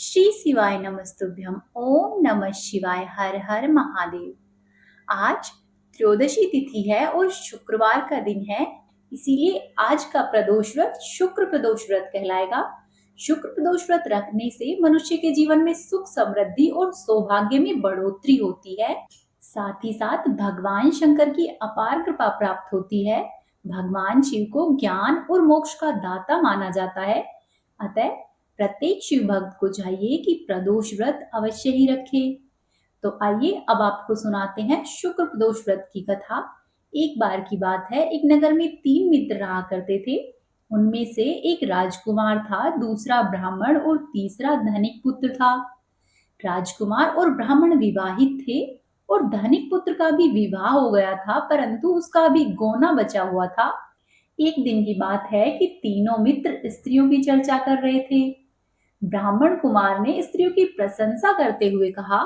श्री शिवाय नमस्तुभ्यम। ओम नमः शिवाय। हर हर महादेव। आज त्रयोदशी तिथि है और शुक्रवार का दिन है, इसीलिए आज का प्रदोष व्रत शुक्र प्रदोष व्रत कहलाएगा। शुक्र प्रदोष व्रत रखने से मनुष्य के जीवन में सुख समृद्धि और सौभाग्य में बढ़ोतरी होती है। साथ ही साथ भगवान शंकर की अपार कृपा प्राप्त होती है। भगवान शिव को ज्ञान और मोक्ष का दाता माना जाता है। अतः प्रत्येक शिव भक्त को चाहिए कि प्रदोष व्रत अवश्य ही रखे। तो आइए अब आपको सुनाते हैं शुक्र प्रदोष व्रत की कथा। एक बार की बात है, एक नगर में 3 मित्र रहा करते थे। उनमें से एक राजकुमार था, दूसरा ब्राह्मण और तीसरा धनिक पुत्र था। राजकुमार और ब्राह्मण विवाहित थे और धनिक पुत्र का भी विवाह हो गया था, परंतु उसका अभी गौना बचा हुआ था। एक दिन की बात है कि तीनों मित्र स्त्रियों की चर्चा कर रहे थे। ब्राह्मण कुमार ने स्त्रियों की प्रशंसा करते हुए कहा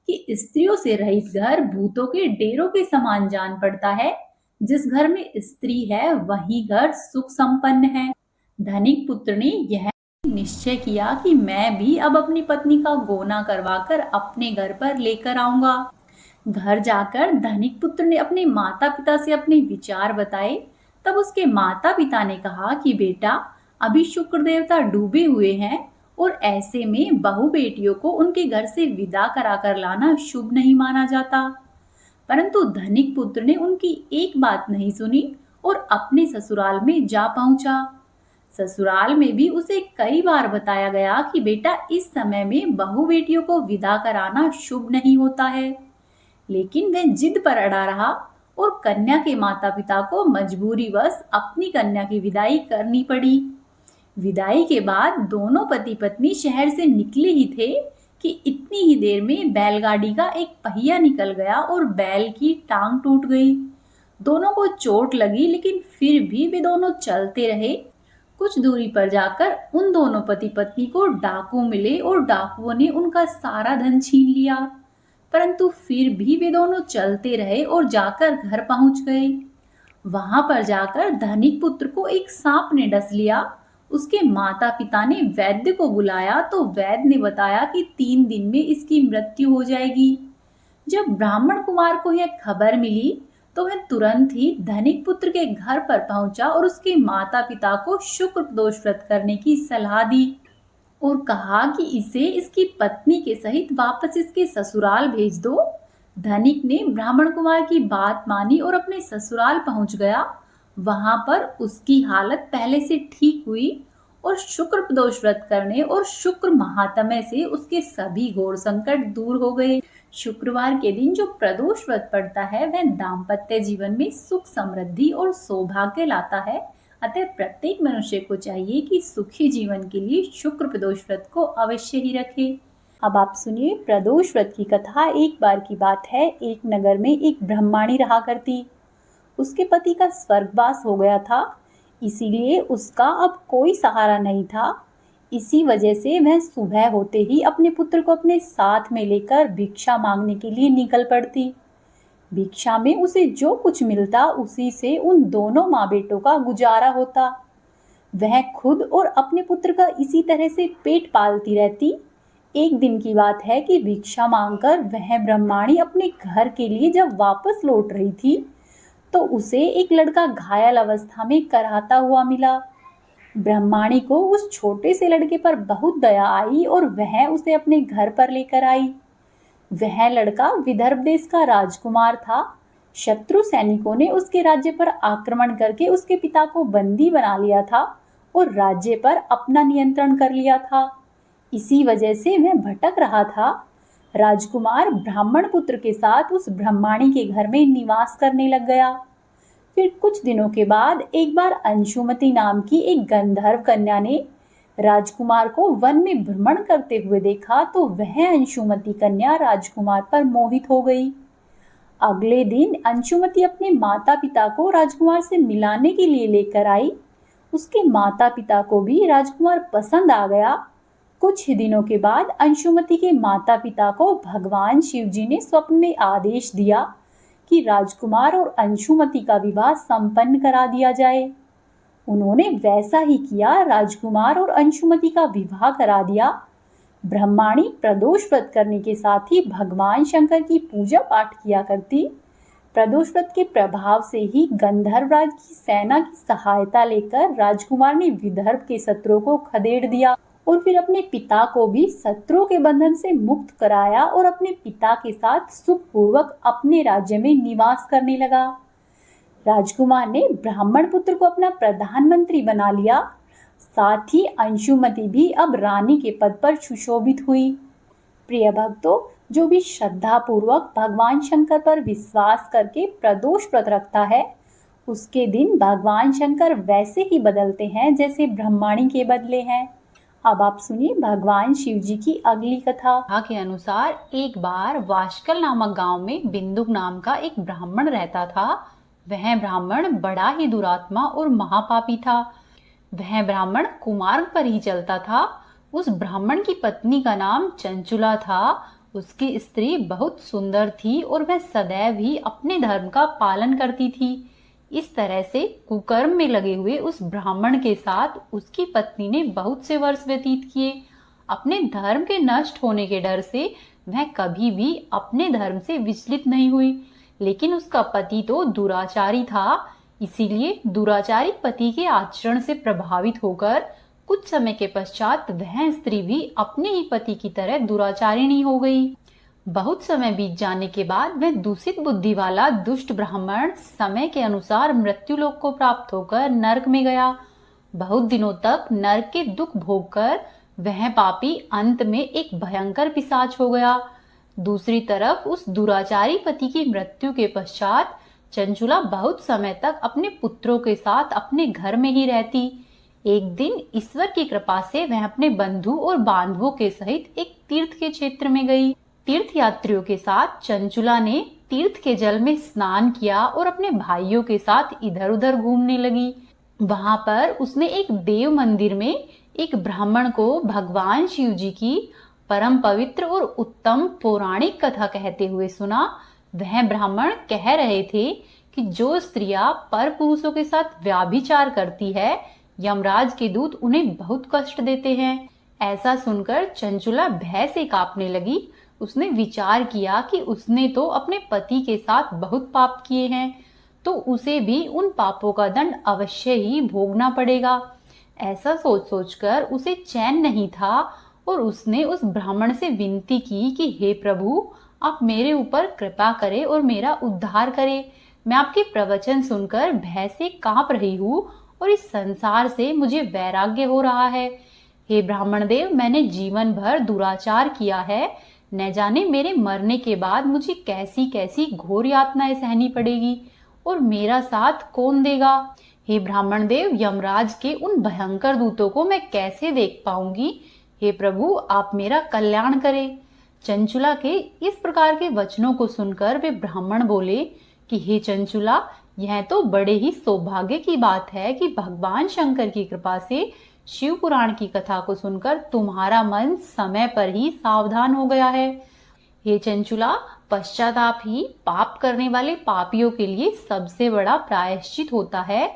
कि स्त्रियों से रहित घर भूतों के डेरों के समान जान पड़ता है। जिस घर में स्त्री है वही घर सुख संपन्न है। धनिक पुत्र ने यह निश्चय किया कि मैं भी अब अपनी पत्नी का गौना करवाकर अपने घर पर लेकर आऊंगा। घर जाकर धनिक पुत्र ने अपने माता पिता से अपने विचार बताए। तब उसके माता पिता ने कहा कि बेटा, अभी शुक्र देवता डूबे हुए हैं और ऐसे में बहू बेटियों को उनके घर से विदा कराकर लाना शुभ नहीं माना जाता। परंतु धनिक पुत्र ने उनकी एक बात नहीं सुनी और अपने ससुराल में जा पहुंचा। ससुराल में भी उसे कई बार बताया गया कि बेटा, इस समय में बहू बेटियों को विदा कराना शुभ नहीं होता है, लेकिन वह जिद पर अड़ा रहा और कन्या के माता पिता को मजबूरीवश अपनी कन्या की विदाई करनी पड़ी। विदाई के बाद दोनों पति पत्नी शहर से निकले ही थे कि इतनी ही देर में बैलगाड़ी का एक पहिया निकल गया और बैल की टांग टूट गई। दोनों को चोट लगी, लेकिन फिर भी वे दोनों चलते रहे। कुछ दूरी पर जाकर उन दोनों पति पत्नी को डाकू मिले और डाकुओं ने उनका सारा धन छीन लिया। परंतु फिर भी वे दोनों चलते रहे और जाकर घर पहुंच गए। वहां पर जाकर धनिक पुत्र को एक सांप ने डस लिया। उसके माता पिता ने वैद्य को बुलाया तो वैद्य ने बताया कि 3 दिन में इसकी मृत्यु हो जाएगी। जब ब्राह्मण कुमार को यह खबर मिली तो वह तुरंत ही धनिक पुत्र के घर पर पहुंचा और उसके माता पिता को शुक्र दोष व्रत करने की सलाह दी और कहा कि इसे इसकी पत्नी के सहित वापस इसके ससुराल भेज दो। धनिक ने ब्राह्मण कुमार की बात मानी और अपने ससुराल पहुंच गया। वहां पर उसकी हालत पहले से ठीक हुई और शुक्र प्रदोष व्रत करने और शुक्र महात्म्य से उसके सभी घोर संकट दूर हो गए। शुक्रवार के दिन जो प्रदोष व्रत पड़ता है वह दाम्पत्य जीवन में सुख समृद्धि और सौभाग्य लाता है। अतः प्रत्येक मनुष्य को चाहिए कि सुखी जीवन के लिए शुक्र प्रदोष व्रत को अवश्य ही रखे। अब आप सुनिए प्रदोष व्रत की कथा। एक बार की बात है, एक नगर में एक ब्रह्माणी रहा करती। उसके पति का स्वर्गवास हो गया था, इसीलिए उसका अब कोई सहारा नहीं था। इसी वजह से वह सुबह होते ही अपने पुत्र को अपने साथ में लेकर भिक्षा मांगने के लिए निकल पड़ती। भिक्षा में उसे जो कुछ मिलता उसी से उन दोनों माँ बेटों का गुजारा होता। वह खुद और अपने पुत्र का इसी तरह से पेट पालती रहती। एक दिन की बात है कि भिक्षा मांगकर वह ब्रह्माणी अपने घर के लिए जब वापस लौट रही थी तो उसे एक लड़का घायल अवस्था में कराहता हुआ मिला। ब्रह्माणी को उस छोटे से लड़के पर बहुत दया आई और वह उसे अपने घर पर लेकर आई। वह लड़का विदर्भ देश का राजकुमार था। शत्रु सैनिकों ने उसके राज्य पर आक्रमण करके उसके पिता को बंदी बना लिया था और राज्य पर अपना नियंत्रण कर लिया था। इसी वजह से वह भटक रहा था। राजकुमार ब्राह्मण पुत्र के साथ उस ब्रह्माणी के घर में निवास करने लग गया। फिर कुछ दिनों के बाद एक बार अंशुमति नाम की एक गंधर्व कन्या ने राजकुमार को वन में भ्रमण करते हुए देखा तो वह अंशुमति कन्या राजकुमार पर मोहित हो गई। अगले दिन अंशुमति अपने माता पिता को राजकुमार से मिलाने के लिए लेकर आई। उसके माता पिता को भी राजकुमार पसंद आ गया। कुछ ही दिनों के बाद अंशुमति के माता पिता को भगवान शिव जी ने स्वप्न में आदेश दिया कि राजकुमार और अंशुमति का विवाह संपन्न करा दिया जाए। उन्होंने वैसा ही किया। राजकुमार और अंशुमति का विवाह करा दिया। ब्रह्माणी प्रदोष व्रत करने के साथ ही भगवान शंकर की पूजा पाठ किया करती। प्रदोष व्रत के प्रभाव से ही गंधर्वराज की सेना की सहायता लेकर राजकुमार ने विदर्भ के शत्रुओं को खदेड़ दिया और फिर अपने पिता को भी शत्रुओं के बंधन से मुक्त कराया और अपने पिता के साथ सुखपूर्वक अपने राज्य में निवास करने लगा। राजकुमार ने ब्राह्मण पुत्र को अपना प्रधानमंत्री बना लिया। साथ ही अंशुमति भी अब रानी के पद पर सुशोभित हुई। प्रिय भक्तों, जो भी श्रद्धा पूर्वक भगवान शंकर पर विश्वास करके प्रदोष व्रत रखता है, उसके दिन भगवान शंकर वैसे ही बदलते हैं जैसे ब्रह्माणी के बदले हैं। अब आप सुनिए भगवान शिव जी की अगली कथा के अनुसार एक बार वाशकल नामक गांव में बिंदुक नाम का एक ब्राह्मण रहता था। वह ब्राह्मण बड़ा ही दुरात्मा और महापापी था। वह ब्राह्मण कुमार्ग पर ही चलता था। उस ब्राह्मण की पत्नी का नाम चंचुला था। उसकी स्त्री बहुत सुंदर थी और वह सदैव ही अपने धर्म का पालन करती थी। इस तरह से कुकर्म में लगे हुए उस ब्राह्मण के साथ उसकी पत्नी ने बहुत से वर्ष व्यतीत किए। अपने धर्म के नष्ट होने के डर से वह कभी भी अपने धर्म से विचलित नहीं हुई। लेकिन उसका पति तो दुराचारी था, इसीलिए दुराचारी पति के आचरण से प्रभावित होकर कुछ समय के पश्चात वह स्त्री भी अपने ही पति की तरह दुराचारिणी हो गई। बहुत समय बीत जाने के बाद वह दूषित बुद्धि वाला दुष्ट ब्राह्मण समय के अनुसार मृत्यु लोक को प्राप्त होकर नरक में गया। बहुत दिनों तक नरक के दुख भोगकर वह पापी अंत में एक भयंकर पिशाच हो गया। दूसरी तरफ उस दुराचारी पति की मृत्यु के पश्चात चंचुला बहुत समय तक अपने पुत्रों के साथ अपने घर में ही रहती। एक दिन ईश्वर की कृपा से वह अपने बंधु और बांधवों के सहित एक तीर्थ के क्षेत्र में गई। तीर्थ यात्रियों के साथ चंचुला ने तीर्थ के जल में स्नान किया और अपने भाइयों के साथ इधर उधर घूमने लगी। वहां पर उसने एक देव मंदिर में एक ब्राह्मण को भगवान शिव जी की परम पवित्र और उत्तम पौराणिक कथा कहते हुए सुना। वह ब्राह्मण कह रहे थे कि जो स्त्रियां पर पुरुषों के साथ व्याभिचार करती है, यमराज के दूत उन्हें बहुत कष्ट देते हैं। ऐसा सुनकर चंचुला भय से कांपने लगी। उसने विचार किया कि उसने तो अपने पति के साथ बहुत पाप किए हैं, तो उसे भी उन पापों का दंड अवश्य ही भोगना पड़ेगा। ऐसा सोच सोचकर उसे चैन नहीं था और उसने उस ब्राह्मण से विनती की कि हे प्रभु, आप मेरे ऊपर कृपा करें और मेरा उद्धार करें। मैं आपके प्रवचन सुनकर भय से कांप रही हूँ और इस संसार से मुझे वैराग्य हो रहा है। हे ब्राह्मण देव, मैंने जीवन भर दुराचार किया है। न जाने मेरे मरने के बाद मुझे कैसी कैसी घोर यातनाएं सहनी पड़ेगी और मेरा साथ कौन देगा। हे ब्राह्मण देव, यमराज के उन भयंकर दूतों को मैं कैसे देख पाऊंगी। हे प्रभु, आप मेरा कल्याण करें। चंचुला के इस प्रकार के वचनों को सुनकर वे ब्राह्मण बोले कि हे चंचुला, यह तो बड़े ही सौभाग्य की बात है कि भगवान शंकर की कृपा से शिव पुराण की कथा को सुनकर तुम्हारा मन समय पर ही सावधान हो गया है। हे चंचुला, पश्चाताप ही पाप करने वाले पापियों के लिए सबसे बड़ा प्रायश्चित होता है।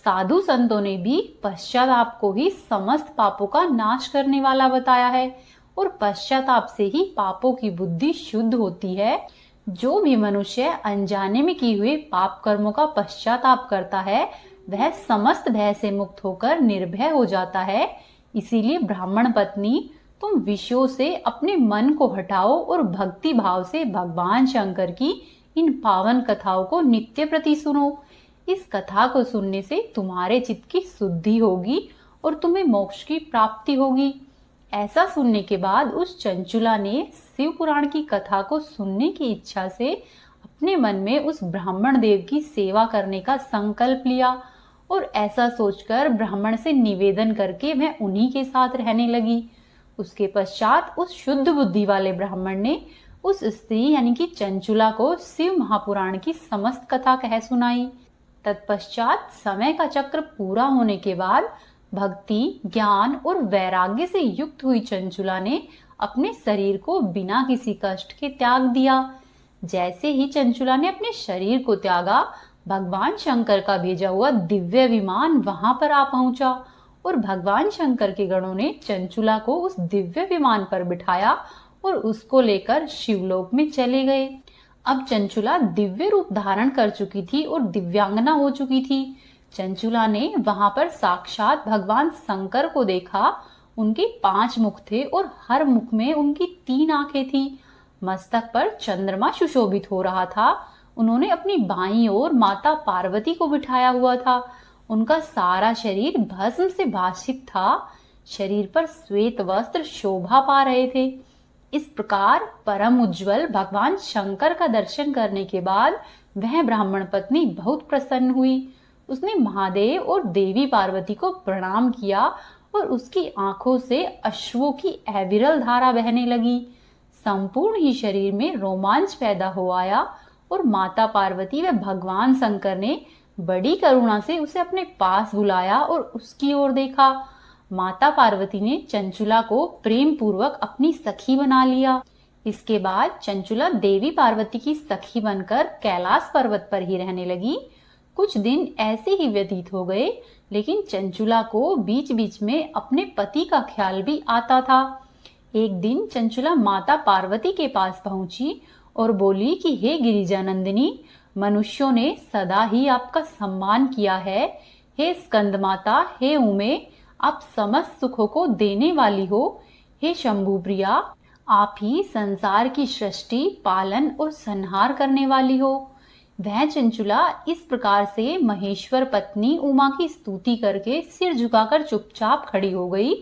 साधु संतों ने भी पश्चाताप को ही समस्त पापों का नाश करने वाला बताया है और पश्चाताप से ही पापों की बुद्धि शुद्ध होती है। जो भी मनुष्य अनजाने में किए हुए पाप कर्मों का पश्चाताप करता है, वह समस्त भय से मुक्त होकर निर्भय हो जाता है। इसीलिए ब्राह्मण पत्नी, तुम विषयों से अपने मन को हटाओ और भक्ति भाव से भगवान शंकर की इन पावन कथाओं को नित्य प्रति सुनो। इस कथा को सुनने से तुम्हारे चित्त की शुद्धि होगी और तुम्हें मोक्ष की प्राप्ति होगी। ऐसा सुनने के बाद उस चंचुला ने शिव पुराण की कथा को सुनने की इच्छा से अपने मन में उस ब्राह्मण देव की सेवा करने का संकल्प लिया और ऐसा सोचकर ब्राह्मण से निवेदन करके वह उन्हीं के साथ रहने लगी। उसके पश्चात उस शुद्ध बुद्धि वाले ब्राह्मण ने उस स्त्री यानी कि चंचुला को शिव महापुराण की समस्त कथा कह सुनाई। तत्पश्चात समय का चक्र पूरा होने के बाद भक्ति, ज्ञान और वैराग्य से युक्त हुई चंचुला ने अपने शरीर को बिना किसी कष्ट के त्याग दिया। जैसे ही चंचुला ने अपने शरीर को त्यागा, भगवान शंकर का भेजा हुआ दिव्य विमान वहां पर आ पहुंचा और भगवान शंकर के गणों ने चंचुला को उस दिव्य विमान पर बिठाया और उसको लेकर शिवलोक में चले गए। अब चंचुला दिव्य रूप धारण कर चुकी थी और दिव्यांगना हो चुकी थी। चंचुला ने वहां पर साक्षात भगवान शंकर को देखा। उनके 5 मुख थे और हर मुख में उनकी 3 आंखें थी। मस्तक पर चंद्रमा सुशोभित हो रहा था। उन्होंने अपनी बाईं ओर माता पार्वती को बिठाया हुआ था। उनका सारा शरीर भस्म से भासित था। शरीर पर श्वेत वस्त्र शोभा पा रहे थे। इस प्रकार परम उज्जवल भगवान शंकर का दर्शन करने के बाद वह ब्राह्मण पत्नी बहुत प्रसन्न हुई। उसने महादेव और देवी पार्वती को प्रणाम किया और उसकी आंखों से अश्रुओं की अविरल धारा बहने लगी। संपूर्ण ही शरीर में रोमांच पैदा हो आया और माता पार्वती व भगवान शंकर ने बड़ी करुणा से उसे अपने पास बुलाया और उसकी ओर देखा। माता पार्वती ने चंचुला को प्रेम पूर्वक अपनी सखी बना लिया। इसके बाद चंचुला देवी पार्वती की सखी बनकर कैलाश पर्वत पर ही रहने लगी। कुछ दिन ऐसे ही व्यतीत हो गए, लेकिन चंचुला को बीच बीच में अपने पति का ख्याल भी आता था। एक दिन चंचुला माता पार्वती के पास पहुंची और बोली कि हे गिरिजा नंदिनी, मनुष्यों ने सदा ही आपका सम्मान किया है। हे स्कंद माता, हे उमे, आप समस्त सुखों को देने वाली हो। हे शंभु प्रिया, आप ही संसार की सृष्टि, पालन और संहार करने वाली हो। वह चंचुला इस प्रकार से महेश्वर पत्नी उमा की स्तुति करके सिर झुकाकर चुपचाप खड़ी हो गई।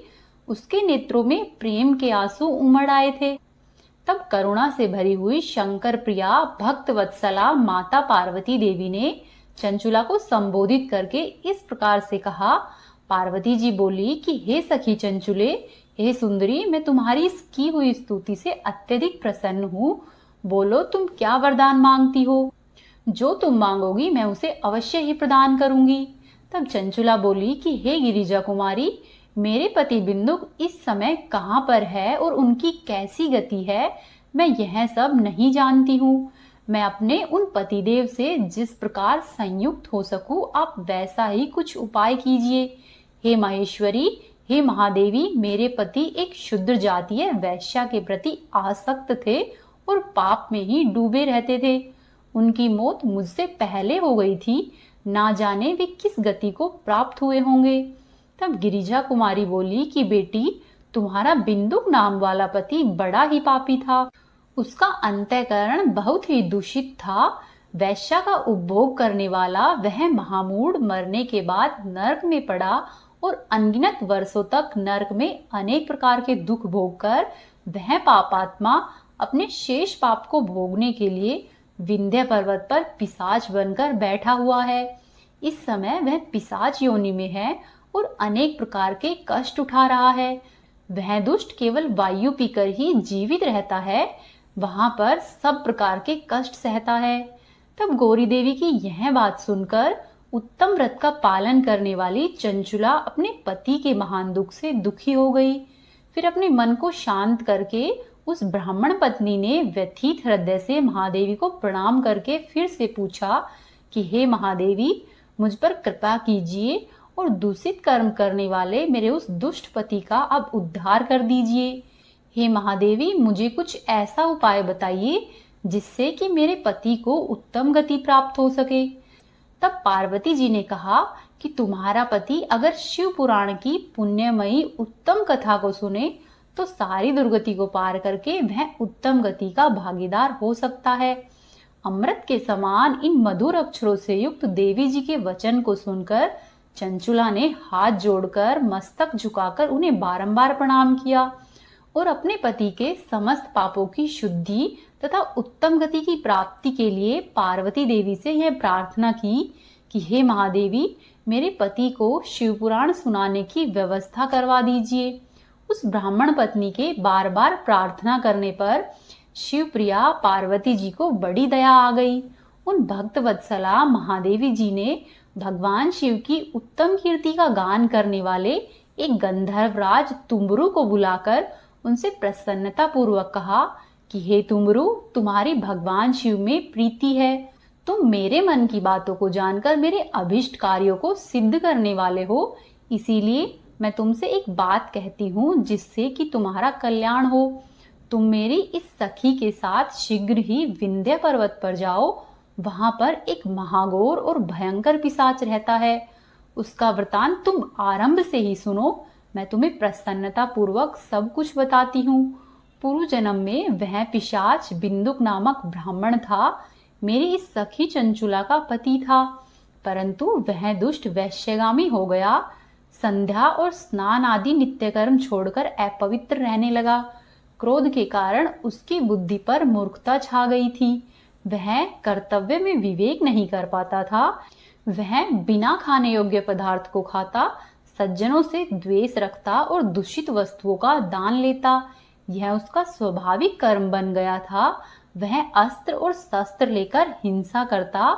उसके नेत्रों में प्रेम के आंसू उमड़ आए थे। तब करुणा से भरी हुई शंकर प्रिया भक्त वत्सला माता पार्वती देवी ने चंचुला को संबोधित करके इस प्रकार से कहा। पार्वती जी बोली कि हे सखी चंचुले, हे सुंदरी, मैं तुम्हारी इस की हुई स्तुति से अत्यधिक प्रसन्न हूँ। बोलो, तुम क्या वरदान मांगती हो? जो तुम मांगोगी मैं उसे अवश्य ही प्रदान करूंगी। तब चंचुला बोली कि हे गिरिजा कुमारी, मेरे पति बिंदुक इस समय कहाँ पर है और उनकी कैसी गति है, मैं यह सब नहीं जानती हूँ। मैं अपने उन पतिदेव से जिस प्रकार संयुक्त हो सकूं, आप वैसा ही कुछ उपाय कीजिए। हे महेश्वरी, हे महादेवी, मेरे पति एक शुद्र जातीय वैश्या के प्रति आसक्त थे और पाप में ही डूबे रहते थे। उनकी मौत मुझसे पहले हो गई थी। ना जाने वे किस गति को प्राप्त हुए होंगे। तब गिरिजा कुमारी बोली कि बेटी, तुम्हारा बिंदुक नाम वाला पति बड़ा ही पापी था। उसका अंतःकरण बहुत ही दूषित था। वैश्या का उपभोग करने वाला वह महामूढ़ मरने के बाद नरक में पड़ा और अनगिनत वर्षों तक नरक में अनेक प्रकार के दुख भोगकर वह पापात्मा अपने शेष पाप को भोगने के लिए विंध्य पर्वत पर पिशाच बनकर बैठा हुआ है। इस समय वह पिशाच योनि में है और अनेक प्रकार के कष्ट उठा रहा है। वह दुष्ट केवल वायु पीकर ही जीवित रहता है। वहां पर सब प्रकार के कष्ट सहता है। तब गौरी देवी की यह बात सुनकर उत्तम व्रत का पालन करने वाली चंचुला अपने पति के महान दुख से दुखी हो गई। फिर अपने मन को शांत करके उस ब्राह्मण पत्नी ने व्यथित हृदय से महादेवी को प्रणाम करके फिर से पूछा कि हे महादेवी, मुझ पर कृपा कीजिए और दूषित कर्म करने वाले मेरे उस दुष्ट पति का अब उद्धार कर दीजिए। हे महादेवी, मुझे कुछ ऐसा उपाय बताइए जिससे कि मेरे पति को उत्तम गति प्राप्त हो सके। तब पार्वती जी ने कहा कि तुम्हारा पति अगर शिव पुराण की पुण्यमयी उत्तम कथा को सुने तो सारी दुर्गति को पार करके वह उत्तम गति का भागीदार हो सकता है। अमृत के समान इन मधुर अक्षरों से युक्त देवी जी के वचन को सुनकर चंचुला ने हाथ जोड़कर मस्तक झुकाकर उन्हें बारंबार प्रणाम किया और अपने पति के समस्त पापों की शुद्धि तथा उत्तम गति की प्राप्ति के लिए पार्वती देवी से यह प्रार्थना की कि हे महादेवी, मेरे पति को शिवपुराण सुनाने की व्यवस्था करवा दीजिए। उस ब्राह्मण पत्नी के बार बार प्रार्थना करने पर शिवप्रिया पार्वती जी को बड़ी दया आ गई। उन भक्त वत्सला महादेवी जी ने भगवान शिव की उत्तम कीर्ति का गान करने वाले एक गंधर्वराज तुम्बरु को बुलाकर उनसे प्रसन्नता पूर्वक कहा कि हे तुम्बरु, तुम्हारी भगवान शिव में प्रीति है। तुम मेरे मन की बातों को जानकर मेरे अभिष्ट कार्यों को सिद्ध करने वाले हो, इसीलिए मैं तुमसे एक बात कहती हूँ जिससे कि तुम्हारा कल्याण हो। तुम मेरी इस सखी के साथ शीघ्र ही विंध्य पर्वत पर जाओ। वहां पर एक महाघोर और भयंकर पिशाच रहता है। उसका वृतांत तुम आरंभ से ही सुनो। मैं तुम्हें प्रसन्नता पूर्वक सब कुछ बताती हूँ। पूर्व जन्म में वह पिशाच बिंदुक नामक ब्राह्मण था। मेरी इस सखी चंचुला का पति था, परंतु वह दुष्ट वैश्यगामी हो गया। संध्या और स्नान आदि नित्य कर्म छोड़कर अपवित्र रहने लगा। क्रोध के कारण उसकी बुद्धि पर मूर्खता छा गई थी। वह कर्तव्य में विवेक नहीं कर पाता था। वह बिना खाने योग्य पदार्थ को खाता, सज्जनों से द्वेष रखता और दूषित वस्तुओं का दान लेता। यह उसका स्वाभाविक कर्म बन गया था। वह अस्त्र और शस्त्र लेकर हिंसा करता,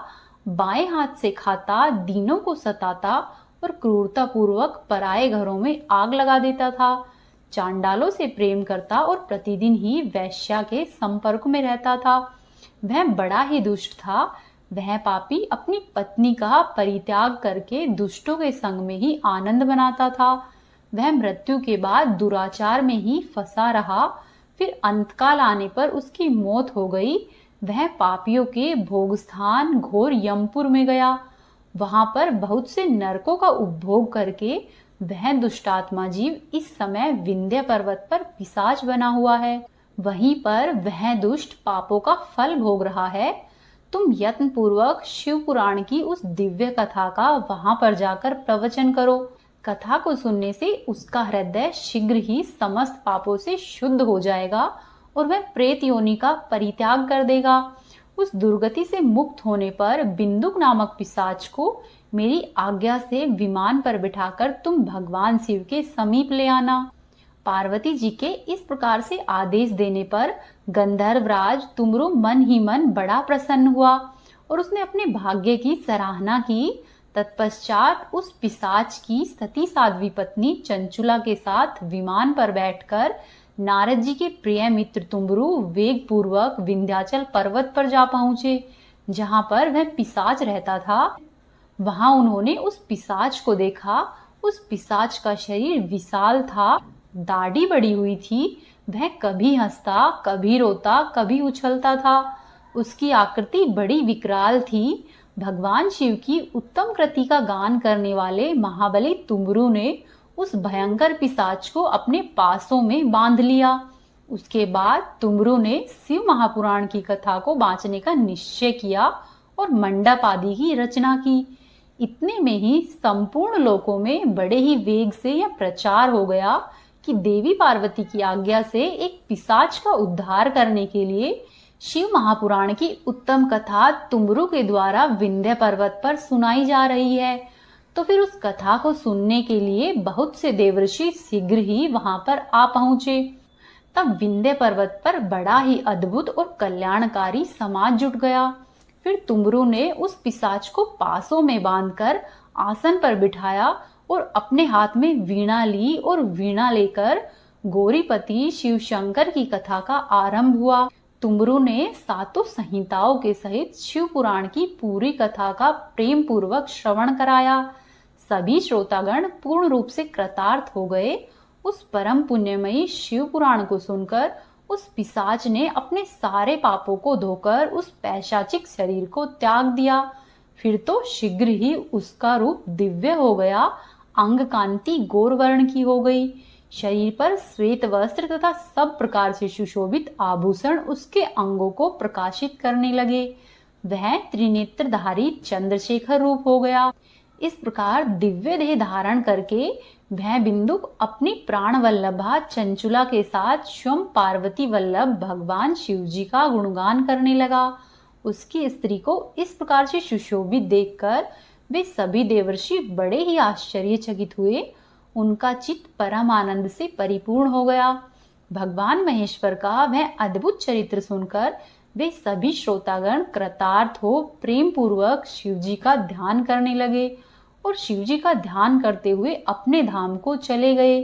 बाएं हाथ से खाता, दीनों को सताता और क्रूरता पूर्वक पराये घरों में आग लगा देता था। चांडालों से प्रेम करता और प्रतिदिन ही वैश्या के संपर्क में रहता था। वह बड़ा ही दुष्ट था। वह पापी अपनी पत्नी का परित्याग करके दुष्टों के संग में ही आनंद बनाता था। वह मृत्यु के बाद दुराचार में ही फंसा रहा। फिर अंतकाल आने पर उसकी मौत हो गई। वह पापियों के भोग स्थान घोर यमपुर में गया। वहां पर बहुत से नरकों का उपभोग करके वह दुष्टात्मा जीव इस समय विंध्य पर्वत पर पिशाच बना हुआ है। वहीं पर वह दुष्ट पापों का फल भोग रहा है। तुम यत्न पूर्वक शिव पुराण की उस दिव्य कथा का वहां पर जाकर प्रवचन करो। कथा को सुनने से उसका हृदय शीघ्र ही समस्त पापों से शुद्ध हो जाएगा और वह प्रेत योनि का परित्याग कर देगा। उस दुर्गति से मुक्त होने पर बिंदुक नामक पिशाच को मेरी आज्ञा से विमान पर बिठाकर तुम भगवान शिव के समीप ले आना। पार्वती जी के इस प्रकार से आदेश देने पर गंधर्वराज तुमरू मन ही मन बड़ा प्रसन्न हुआ और उसने अपने भाग्य की सराहना की। तत्पश्चात उस पिशाच की सती साध्वी पत्नी चंचुला के साथ विमान पर बैठकर नारद जी के प्रिय मित्र तुमरू वेग पूर्वक विंध्याचल पर्वत पर जा पहुंचे, जहां पर वह पिशाच रहता था। वहां उन्होंने उस पिशाच को देखा। उस पिशाच का शरीर विशाल था, दाढ़ी बड़ी हुई थी। वह कभी हंसता, कभी रोता, कभी उछलता था। उसकी आकृति बड़ी विकराल थी। भगवान शिव की उत्तम कृति का गान करने वाले महाबली तुमरू ने उस भयंकर पिशाच को अपने पासों में बांध लिया। उसके बाद तुमरू ने शिव महापुराण की कथा को बांचने का निश्चय किया और मंडप आदि की रचना की। इतने में ही संपूर्ण लोकों में बड़े ही वेग से यह प्रचार हो गया कि देवी पार्वती की आज्ञा से एक पिशाच का उद्धार करने के लिए शिव महापुराण की उत्तम कथा तुमरू के द्वारा विंध्य पर्वत पर सुनाई जा रही है। तो फिर उस कथा को सुनने के लिए बहुत से देवर्षि शीघ्र ही वहां पर आ पहुंचे। तब विंध्य पर्वत पर बड़ा ही अद्भुत और कल्याणकारी समाज जुट गया। फिर तुमरू ने उस पिशाच को पासों में बांधकर आसन पर बिठाया और अपने हाथ में वीणा ली और वीणा लेकर गौरीपति शिव शंकर की कथा का आरंभ हुआ। तुमरू ने सातों संहिताओं के सहित शिव पुराण की पूरी कथा का प्रेम पूर्वक श्रवण कराया। सभी श्रोतागण पूर्ण रूप से कृतार्थ हो गए। उस परम पुण्यमयी शिव पुराण को सुनकर उस पिशाच ने अपने सारे पापों को धोकर उस पैशाचिक शरीर को त्याग दिया। फिर तो शीघ्र ही उसका रूप दिव्य हो गया। अंग कांति गौर वर्ण की हो गई। शरीर पर श्वेत वस्त्र तथा सब प्रकार से सुशोभित आभूषण उसके अंगों को प्रकाशित करने लगे। वह त्रिनेत्रधारी चंद्रशेखर रूप हो गया। इस प्रकार दिव्य देह धारण करके वह बिंदुक अपनी प्राण वल्लभा चंचुला के साथ स्वयं पार्वती वल्लभ भगवान शिव जी का गुणगान करने लगा। उसकी स्त्री को इस प्रकार से सुशोभित देखकर वे सभी देवर्षि बड़े ही आश्चर्यचकित हुए। उनका चित्त परम आनंद से परिपूर्ण हो गया। भगवान महेश्वर का वह अद्भुत चरित्र सुनकर वे सभी श्रोतागण कृतार्थ हो प्रेम पूर्वक शिव जी का ध्यान करने लगे और शिव जी का ध्यान करते हुए अपने धाम को चले गए।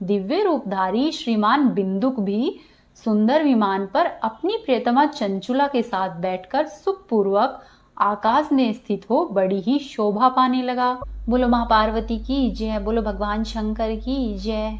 दिव्य रूपधारी श्रीमान बिंदुक भी सुंदर विमान पर अपनी प्रियतमा चंचुला के साथ बैठकर सुखपूर्वक आकाश में स्थित हो बड़ी ही शोभा पाने लगा। बोलो माँ पार्वती की जय, बोलो भगवान शंकर की जय।